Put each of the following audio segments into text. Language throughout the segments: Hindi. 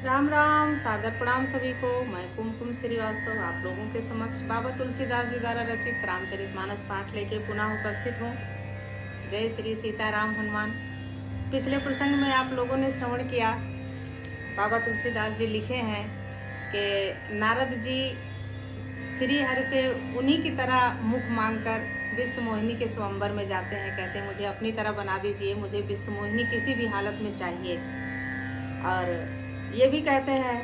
राम राम, सादर प्रणाम सभी को। मैं कुमकुम श्रीवास्तव आप लोगों के समक्ष बाबा तुलसीदास जी द्वारा रचित रामचरितमानस पाठ लेके पुनः उपस्थित हूँ। जय श्री सीताराम हनुमान। पिछले प्रसंग में आप लोगों ने श्रवण किया, बाबा तुलसीदास जी लिखे हैं कि नारद जी श्री हरि से उन्हीं की तरह मुख मांगकर विश्व मोहिनी के स्वयंवर में जाते हैं। कहते हैं मुझे अपनी तरह बना दीजिए, मुझे विश्व मोहिनी किसी भी हालत में चाहिए। और ये भी कहते हैं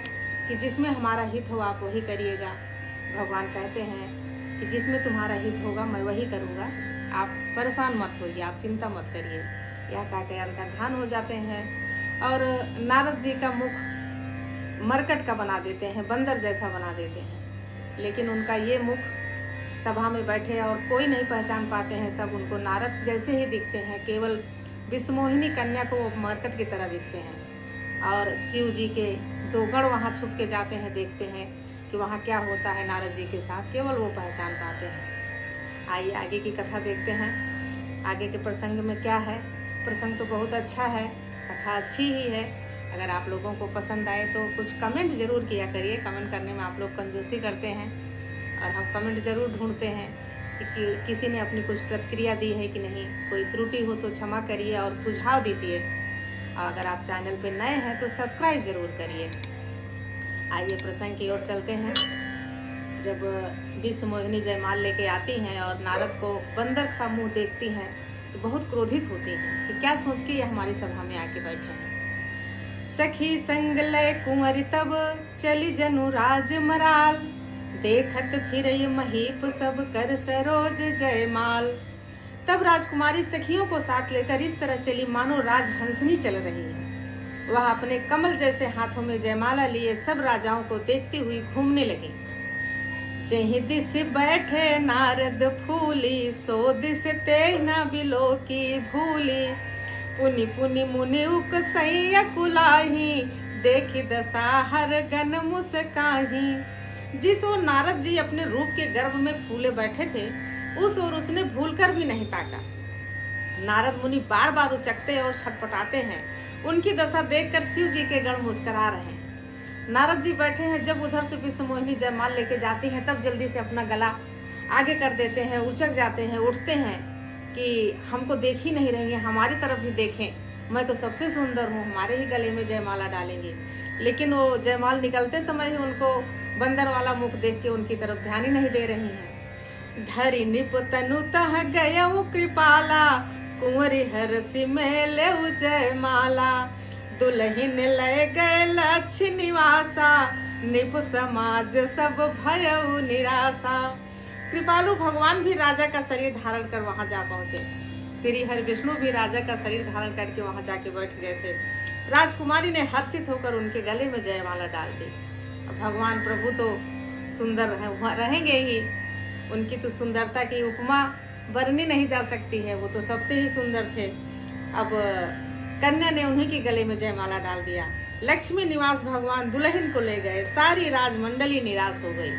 कि जिसमें हमारा हित हो आप वही करिएगा। भगवान कहते हैं कि जिसमें तुम्हारा हित होगा मैं वही करूँगा, आप परेशान मत होइए, आप चिंता मत करिए। यह कह के अंतर्धान हो जाते हैं और नारद जी का मुख मरकट का बना देते हैं, बंदर जैसा बना देते हैं। लेकिन उनका ये मुख सभा में बैठे और कोई नहीं पहचान पाते हैं, सब उनको नारद जैसे ही दिखते हैं। केवल विश्वमोहिनी कन्या को मरकट की तरह दिखते हैं। और शिव जी के दो गण वहाँ छुप के जाते हैं, देखते हैं कि वहाँ क्या होता है नारद जी के साथ, केवल वो पहचान पाते हैं। आइए आगे की कथा देखते हैं। आगे के प्रसंग में क्या है। प्रसंग तो बहुत अच्छा है, कथा अच्छी ही है। अगर आप लोगों को पसंद आए तो कुछ कमेंट ज़रूर किया करिए। कमेंट करने में आप लोग कंजूसी करते हैं और हम कमेंट ज़रूर ढूंढते हैं कि किसी ने अपनी कुछ प्रतिक्रिया दी है कि नहीं। कोई त्रुटि हो तो क्षमा करिए और सुझाव दीजिए। अगर आप चैनल पर नए हैं तो सब्सक्राइब ज़रूर करिए। आइए प्रसंग की ओर चलते हैं। जब विश्व मोहिनी जयमाल लेके आती हैं और नारद को बंदर सा मुँह देखती हैं तो बहुत क्रोधित होती हैं कि क्या सोच के ये हमारी सभा में आके बैठे हैं। सखी संग लय कुंवरी तब चली जनु राज मराल, देखत फिर महीप सब कर सरोज जयमाल। तब राजकुमारी सखियों को साथ लेकर इस तरह चली मानो राजहंसनी चल रही है। वह अपने कमल जैसे हाथों में जयमाला लिए सब राजाओं को देखती हुई घूमने लगी। जहीं दिस बैठे नारद फूली, सो दिस ते न बिलो की भूली। पुनि पुनि मुनि उकसैया कुलाही, देखी दशा हर गन मुस्काही। जिस ओर नारद जी अपने रूप के गर्भ में फूले बैठे थे उस ओर उसने भूलकर भी नहीं ताका। नारद मुनि बार बार उचकते और छटपटाते हैं। उनकी दशा देखकर शिव जी के गण मुस्करा रहे हैं। नारद जी बैठे हैं, जब उधर से विश्व मोहिनी जयमाल लेके जाती हैं तब जल्दी से अपना गला आगे कर देते हैं, उचक जाते हैं, उठते हैं कि हमको देख ही नहीं रही हैं, हमारी तरफ भी देखें, मैं तो सबसे सुंदर हूँ, हमारे ही गले में जयमाला डालेंगे। लेकिन वो जयमाल निकलते समय ही उनको बंदर वाला मुख देख के उनकी तरफ ध्यान ही नहीं दे रही हैं। धरि निप तनु तह गयउ कृपाला, कुंवरी हरसि में लेउ जयमाला। दुलहिन लय गए लक्ष्य निवासा, निप समाज सब भयउ निराशा। कृपालु भगवान भी राजा का शरीर धारण कर वहां जा पहुंचे। श्री हरि विष्णु भी राजा का शरीर धारण करके वहां जाके बैठ गए थे। राजकुमारी ने हर्षित होकर उनके गले में जयमाला डाल दी। भगवान प्रभु तो सुंदर रहेंगे ही, उनकी तो सुंदरता की उपमा वर्णनी नहीं जा सकती है, वो तो सबसे ही सुंदर थे। अब कन्या ने उन्हीं के गले में जयमाला डाल दिया। लक्ष्मी निवास भगवान दुल्हन को ले गए, सारी राजमंडली निराश हो गई।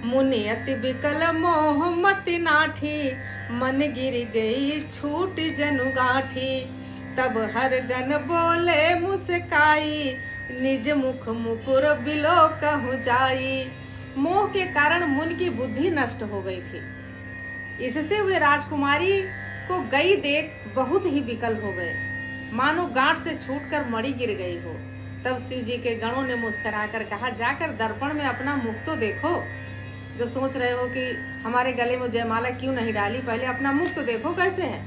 मुनि अति विकल मोह मति नाठी, मन गिर गई छूट जनु गाठी। तब हर गन बोले मुस्काई, निज मुख मुकुर बिलो कहूँ जाई। मोह के कारण मुनि की बुद्धि नष्ट हो गई थी, इससे वे राजकुमारी को गई देख बहुत ही विकल हो गए, मानो गांठ से छूटकर मणि गिर गई हो। तब शिव जी के गणों ने मुस्कुराकर कहा, जाकर दर्पण में अपना मुख तो देखो। जो सोच रहे हो कि हमारे गले में जयमाला क्यों नहीं डाली, पहले अपना मुख तो देखो कैसे है।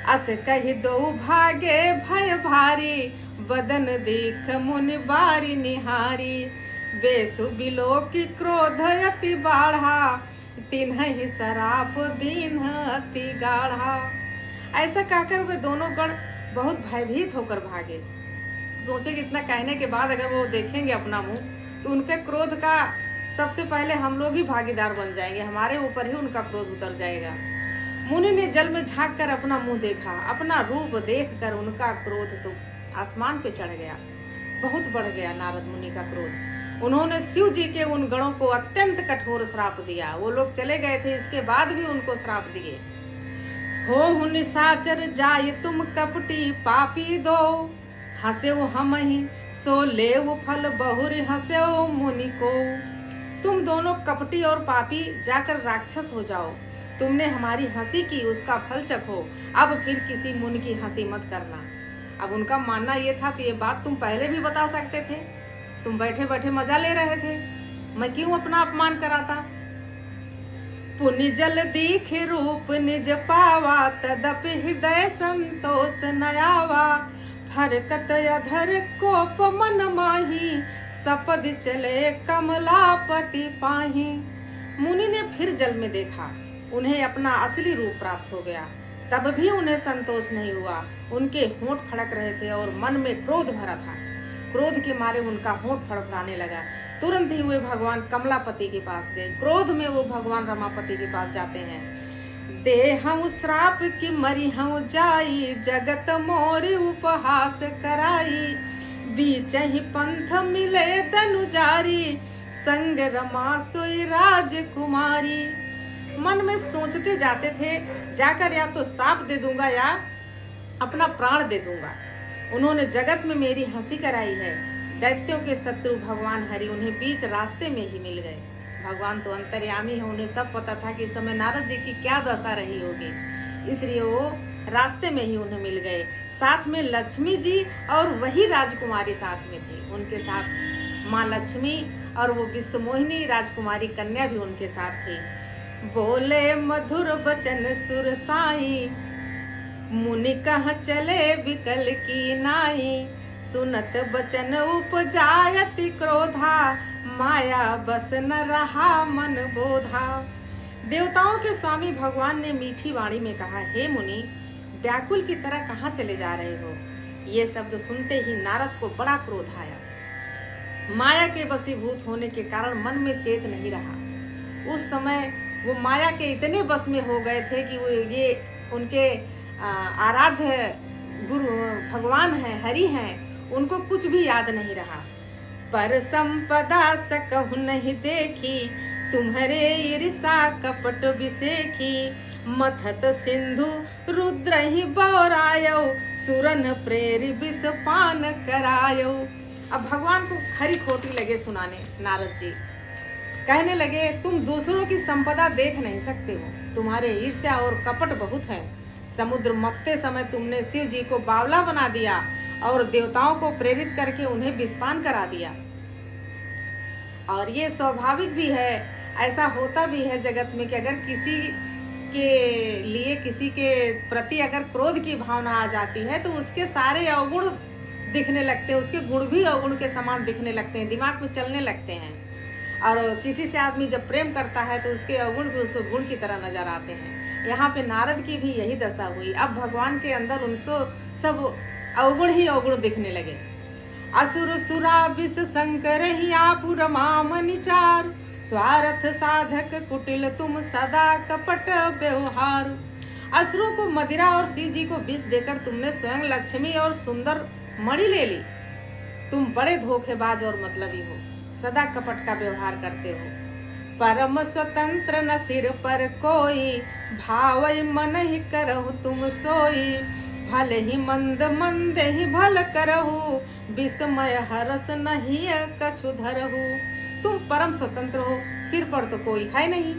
अस कही दो भागे भय भारी, बदन देख मुनि बारी निहारी। बेसु बिलो की क्रोध अति बाढ़ा, तिन्हि सराप दीन अति गाढ़ा। ऐसा कहकर वे दोनों गण बहुत भयभीत होकर भागे। सोचे कि इतना कहने के बाद अगर वो देखेंगे अपना मुंह तो उनके क्रोध का सबसे पहले हम लोग ही भागीदार बन जाएंगे, हमारे ऊपर ही उनका क्रोध उतर जाएगा। मुनि ने जल में झांक कर अपना मुंह देखा। अपना रूप देखकर उनका क्रोध तो आसमान पे चढ़ गया, बहुत बढ़ गया नारद मुनि का क्रोध। उन्होंने शिव जी के उन गणों को अत्यंत कठोर श्राप दिया। वो लोग चले गए थे, इसके बाद भी उनको श्राप दिए। हो निशाचर जाय तुम कपटी पापी दो, हंसे हमहि सो लेव फल बहुर हंस्यो मुनि को। तुम दोनों कपटी और पापी जाकर राक्षस हो जाओ। तुमने हमारी हंसी की, उसका फल चखो। अब फिर किसी मुनि की हंसी मत करना। अब उनका मानना ये था, तो ये बात तुम पहले भी बता सकते थे। तुम बैठे बैठे मजा ले रहे थे, मैं क्यों अपना अपमान कराता। पुनि जल दीख रूप निज पावा, तदपि हृदय संतोष न आवा। फरकत अधर कोप मन माही, सपद चले कमलापति पाही। मुनि ने फिर जल में देखा, उन्हें अपना असली रूप प्राप्त हो गया। तब भी उन्हें संतोष नहीं हुआ। उनके होंठ फड़क रहे थे और मन में क्रोध भरा था। क्रोध के मारे उनका होंठ फड़फड़ाने लगा। तुरंत ही वे भगवान कमलापति के पास गए। क्रोध में वो भगवान रमापति के पास जाते हैं। देहं श्राप की मरी हूँ जाई, जगत मोर उपहास कराई। बीच ही पंथ मिले तनुजारी, संग रमा सोई राजकुमारी। मन में सोचते जाते थे, जाकर या तो साप दे दूंगा या अपना प्राण दे दूंगा। उन्होंने जगत में मेरी हंसी कराई है। दैत्यों के शत्रु भगवान हरि उन्हें बीच रास्ते में ही मिल गए। भगवान तो अंतर्यामी है, उन्हें सब पता था कि इस समय नारद जी की क्या दशा रही होगी, इसलिए वो रास्ते में ही उन्हें मिल गए। साथ में लक्ष्मी जी और वही राजकुमारी साथ में थी। उनके साथ माँ लक्ष्मी और वो विश्वमोहिनी राजकुमारी कन्या भी उनके साथ थी। बोले मधुर बचन सुर साई, मुनि कह चले विकल की नाई। सुनत बचन उपजायति क्रोधा, माया बस न रहा मन बोधा। देवताओं के स्वामी भगवान ने मीठी वाणी में कहा, हे मुनि, व्याकुल की तरह कहाँ चले जा रहे हो। ये शब्द सुनते ही नारद को बड़ा क्रोध आया। माया के वशीभूत होने के कारण मन में चेत नहीं रहा। उस समय वो माया के इतने बस में हो गए थे कि वो ये उनके आराध्य गुरु भगवान हैं, हरि हैं, उनको कुछ भी याद नहीं रहा। पर संपदा सकहु नहीं देखी, तुम्हारे ईर्षा कपट विसेखी। मथत सिंधु रुद्र ही बौरायो, सुरन प्रेरि विष पान करायो। अब भगवान को खरी खोटी लगे सुनाने नारद जी। कहने लगे, तुम दूसरों की संपदा देख नहीं सकते हो, तुम्हारे ईर्ष्या और कपट बहुत है। समुद्र मथते समय तुमने शिव जी को बावला बना दिया और देवताओं को प्रेरित करके उन्हें विषपान करा दिया। और ये स्वाभाविक भी है, ऐसा होता भी है जगत में कि अगर किसी के लिए, किसी के प्रति अगर क्रोध की भावना आ जाती है तो उसके सारे अवगुण दिखने लगते हैं, उसके गुण भी अवगुण के समान दिखने लगते हैं, दिमाग में चलने लगते हैं। और किसी से आदमी जब प्रेम करता है तो उसके अवगुण भी उसको गुण की तरह नजर आते हैं। यहाँ पे नारद की भी यही दशा हुई। अब भगवान के अंदर उनको सब अवगुण ही अवगुण दिखने लगे। असुर सुरा विष शंकर ही आपु रमाम निचार, स्वार्थ साधक कुटिल तुम सदा कपट व्यवहार। असुरों को मदिरा और शिव जी को विष देकर तुमने स्वयं लक्ष्मी और सुंदर मणि ले ली। तुम बड़े धोखेबाज और मतलबी हो, सदा कपट का व्यवहार करते हो। परम स्वतंत्र न सिर पर कोई, भावई मन ही करहु तुम सोई। भल ही मंद मंद ही भल करहु, विस्मय हरस नहीं कछु धरहु। तुम परम स्वतंत्र हो, सिर पर तो कोई है नहीं।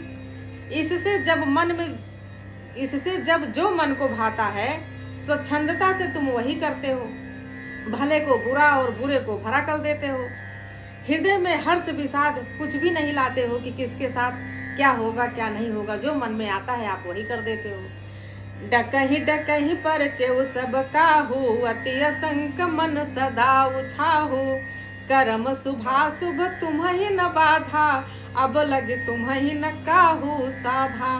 इससे जब जो मन को भाता है, स्वच्छंदता से तुम वही करते हो। भले को बुरा और बुरे को भला कर देते हो। हृदय में हर्ष विषाद कुछ भी नहीं लाते हो कि किसके साथ क्या होगा क्या नहीं होगा। जो मन में आता है आप वही कर देते हो। डकही पर चेउ सब काहू, अति असंक मन सदा उछाहू। कर्म शुभाशुभ तुम्हि न बाधा, अब लगे तुम्हि न काहू साधा।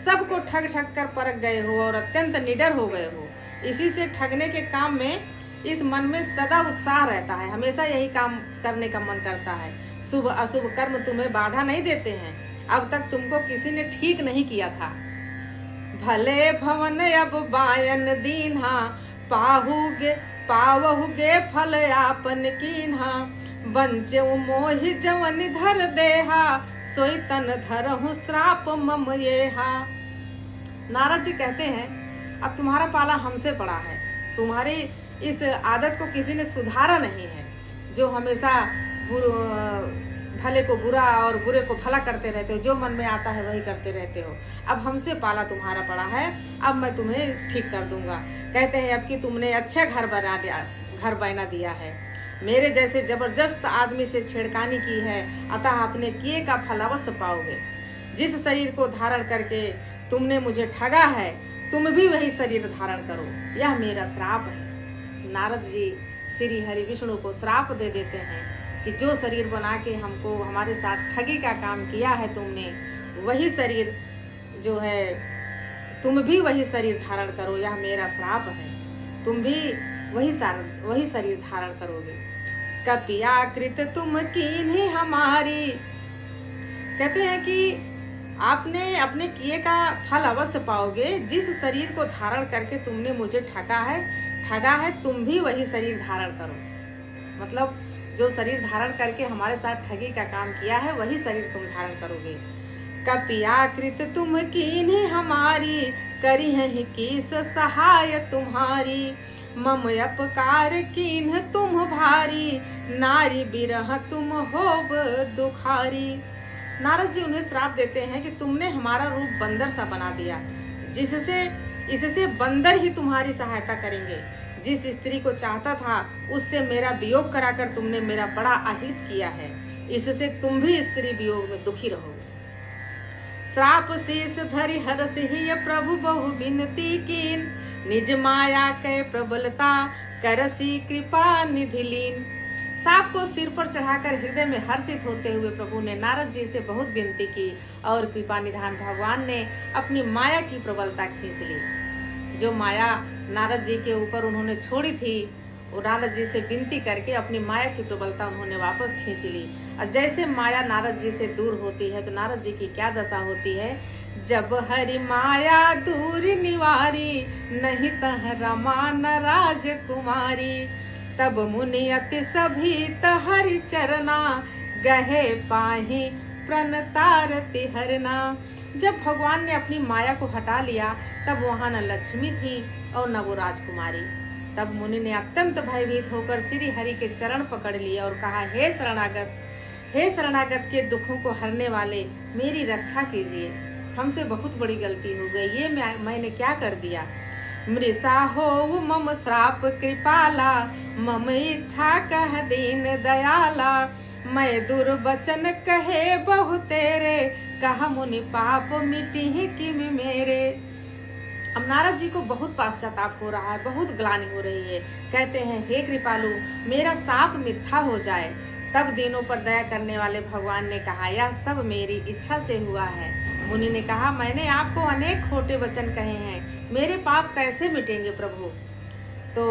सबको ठग ठग कर परख गए हो और अत्यंत निडर हो गए हो। इसी से ठगने के काम में इस मन में सदा उत्साह रहता है, हमेशा यही काम करने का मन करता है। शुभ अशुभ कर्म तुम्हें बाधा नहीं देते हैं। अब तक तुमको किसी ने ठीक नहीं किया था। भले भवन अब बायन दीन्हा, पावहुगे फल आपन कीन्हा। बंचेउ मोहि जवन धर देहा, सोई तन धरहु श्राप मम येहा। नारद जी कहते हैं, अब तुम्हारा पाला हमसे पड़ा है। तुम्हारी इस आदत को किसी ने सुधारा नहीं है। जो हमेशा भले को बुरा और बुरे को भला करते रहते हो, जो मन में आता है वही करते रहते हो। अब हमसे पाला तुम्हारा पड़ा है, अब मैं तुम्हें ठीक कर दूंगा। कहते हैं अब कि तुमने अच्छा घर बना दिया है, मेरे जैसे जबरदस्त आदमी से छेड़खानी की है, अतः अपने किए का फल अवश्य पाओगे। जिस शरीर को धारण करके तुमने मुझे ठगा है, तुम भी वही शरीर धारण करो, यह मेरा श्राप है। नारद जी श्री हरि विष्णु को श्राप दे देते हैं कि जो शरीर बना के हमको हमारे साथ ठगी का काम किया है तुमने, वही शरीर जो है तुम भी वही शरीर धारण करो, यह मेरा श्राप है। तुम भी वही शरीर धारण करोगे। कपियाकृत तुम कीन्ही हमारी, कहते हैं कि आपने अपने किए का फल अवश्य पाओगे। जिस शरीर को धारण करके तुमने मुझे ठगा है, तुम भी वही शरीर धारण करो। मतलब जो शरीर धारण करके हमारे साथ ठगी का काम किया है, वही शरीर तुम धारण करोगे। कपियाकृत तुम कीन्ही हमारी, करी है किस सहाय तुम्हारी। मम अपकार कीन्ह तुम भारी, नारी बिरह तुम होब दुखारी। नारद जी उन्हें श्राप देते हैं कि तुमने हमारा रूप बंदर सा बना दिया, इससे बंदर ही तुम्हारी सहायता करेंगे। जिस स्त्री को चाहता था उससे मेरा वियोग कराकर तुमने मेरा बड़ा अहित किया है, इससे तुम भी स्त्री वियोग में दुखी रहोगे। श्राप शीस धरि हरस ही प्रभु बहु बिनती कीन, निज माया कै प्रबलता करसी कृपा निधि लीन। सांप को सिर पर चढ़ाकर हृदय में हर्षित होते हुए प्रभु ने नारद जी से बहुत विनती की और कृपा निधान भगवान ने अपनी माया की प्रबलता खींच ली। जो माया नारद जी के ऊपर उन्होंने छोड़ी थी, वो नारद जी से विनती करके अपनी माया की प्रबलता उन्होंने वापस खींच ली। और जैसे माया नारद जी से दूर होती है तो नारद जी की क्या दशा होती है। जब हरि माया दूर निवारी, नहीं तह रमा न राजकुमारी। तब मुनि अति सभीत हरि चरना, गहे पाही प्रणतारति हरना। जब भगवान ने अपनी माया को हटा लिया, तब वहाँ न लक्ष्मी थी और न वो राजकुमारी। तब मुनि ने अत्यंत भयभीत होकर श्री हरि के चरण पकड़ लिए और कहा, हे शरणागत के दुखों को हरने वाले, मेरी रक्षा कीजिए। हमसे बहुत बड़ी गलती हो गई, ये मैंने क्या कर दिया। मृषा हो मम श्राप कृपाला, मम इच्छा कह दीन दयाला। मैं दुर्वचन कहे बहु तेरे, कहा मुनि पाप मिटी किम मेरे। अब नारद जी को बहुत पश्चाताप हो रहा है, बहुत ग्लानि हो रही है। कहते हैं, हे कृपालु, मेरा साप मिथ्या हो जाए। तब दीनों पर दया करने वाले भगवान ने कहा, यह सब मेरी इच्छा से हुआ है। मुनि ने कहा, मैंने आपको अनेक खोटे वचन कहे हैं, मेरे पाप कैसे मिटेंगे प्रभु। तो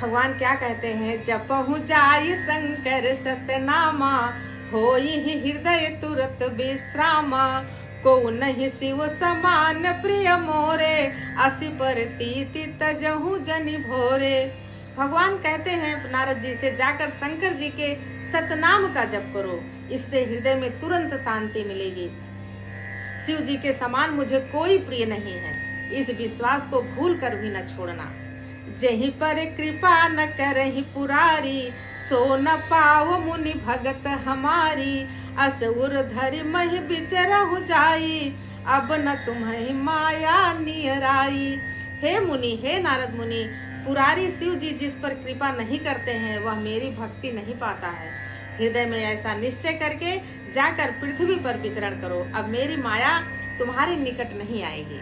भगवान क्या कहते हैं, जपहु जाय शंकर सतनामा, होई हृदय तुरत विश्रामा। को नहीं शिव समान प्रिय मोरे, असी पर तीति तजहु जनि भोरे। भगवान कहते हैं नारद जी से, जाकर शंकर जी के सतनाम का जप करो, इससे हृदय में तुरंत शांति मिलेगी। शिव जी के समान मुझे कोई प्रिय नहीं है, इस विश्वास को भूल कर भी न छोड़ना। जहीं पर कृपा न करहि पुरारी, सो न पाओ मुनि भगत हमारी। असुर धरि महि बिचरहु जाई, अब न तुम्हें माया नियराई। हे मुनि, हे नारद मुनि, पुरारी शिव जी जिस पर कृपा नहीं करते हैं, वह मेरी भक्ति नहीं पाता है। हृदय में ऐसा निश्चय करके जाकर पृथ्वी पर विचरण करो। अब मेरी माया तुम्हारे निकट नहीं आएगी,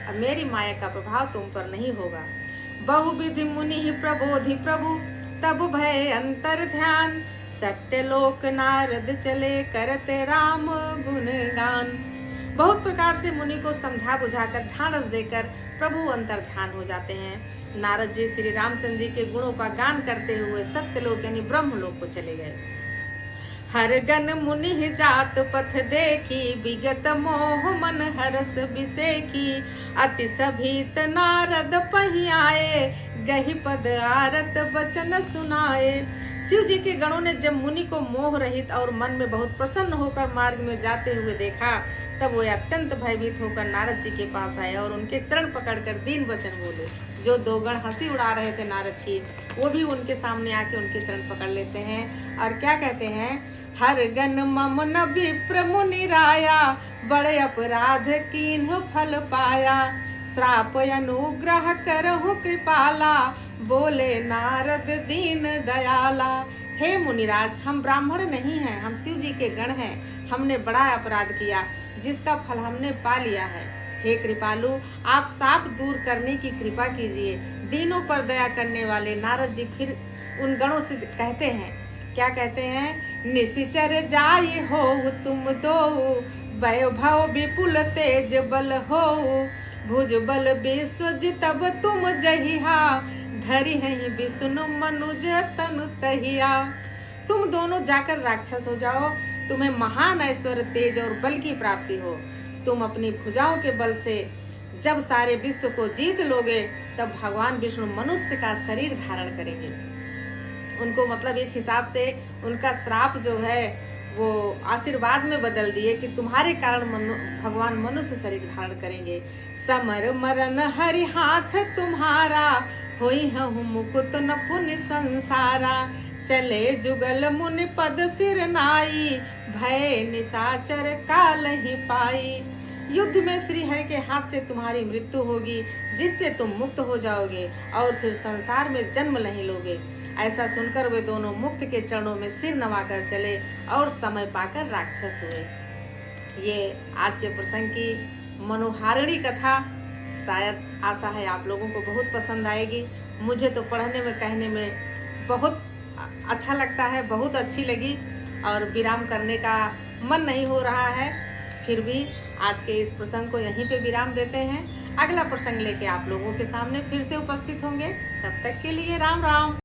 अब मेरी माया का प्रभाव तुम पर नहीं होगा। बहुविधि मुनि ही प्रबोधि प्रभु, तब भय अंतर ध्यान। सत्यलोक नारद चले करते राम गुणगान। बहुत प्रकार से मुनि को समझा बुझाकर ढांढस देकर प्रभु अंतर ध्यान हो जाते हैं। नारद जी श्री रामचंद्र जी के गुणों का गान करते हुए सत्यलोक यानी ब्रह्मलोक को चले गए। हर गन मुनि जात पथ देखी, विगत मोह मन हरस बिसेकी। अति सभीत नारद पही आए, गही पद आरत वचन सुनाए। शिव जी के गणों ने जब मुनि को मोह रहित और मन में बहुत प्रसन्न होकर मार्ग में जाते हुए देखा, तब वो अत्यंत भयभीत होकर नारद जी के पास आए और उनके चरण पकड़कर दीन वचन बोले। जो दो गण हंसी उड़ा रहे थे नारद की, वो भी उनके सामने आके उनके चरण पकड़ लेते हैं और क्या कहते हैं, हर गण मम न विप्र मुनि राया, बड़े अपराध कीन्ह फल पाया। श्राप अनुग्रह करहु कृपाला, बोले नारद दीन दयाला। हे मुनिराज, हम ब्राह्मण नहीं हैं, हम शिव जी के गण हैं। हमने बड़ा अपराध किया जिसका फल हमने पा लिया है। हे कृपालु, आप साप दूर करने की कृपा कीजिए। दीनों पर दया करने वाले नारद जी फिर उन गणों से कहते हैं, क्या कहते हैं, निशिचर जाय हो तुम दो, वैभव विपुल तेज बल हो, भुज बल विश्वजितब तुम जहिहा, धरि हैं विष्णु मनुज तनु तहिया। तुम दोनों जाकर राक्षस हो जाओ, तुम्हें महान ऐश्वर्य तेज और बल की प्राप्ति हो। तुम अपनी भुजाओं के बल से जब सारे विश्व को जीत लोगे, तब भगवान विष्णु मनुष्य का शरीर धारण करेंगे। उनको मतलब एक हिसाब से उनका श्राप जो है वो आशीर्वाद में बदल दिए कि तुम्हारे कारण भगवान मनुष्य शरीर धारण करेंगे। समर मरण हरि हाथ तुम्हारा, होई हूँ मुकुत न पुण्य संसारा, चले जुगल मुनि पद सिर नाई, भय निशाचर काल ही पाई। युद्ध में श्री हरि के हाथ से तुम्हारी मृत्यु होगी, जिससे तुम मुक्त हो जाओगे और फिर संसार में जन्म नहीं लोगे। ऐसा सुनकर वे दोनों मुक्त के चरणों में सिर नवाकर चले और समय पाकर राक्षस हुए। ये आज के प्रसंग की मनोहारिणी कथा शायद आशा है आप लोगों को बहुत पसंद आएगी। मुझे तो पढ़ने में कहने में बहुत अच्छा लगता है, बहुत अच्छी लगी और विराम करने का मन नहीं हो रहा है। फिर भी आज के इस प्रसंग को यहीं पे विराम देते हैं। अगला प्रसंग लेके आप लोगों के सामने फिर से उपस्थित होंगे। तब तक के लिए राम राम।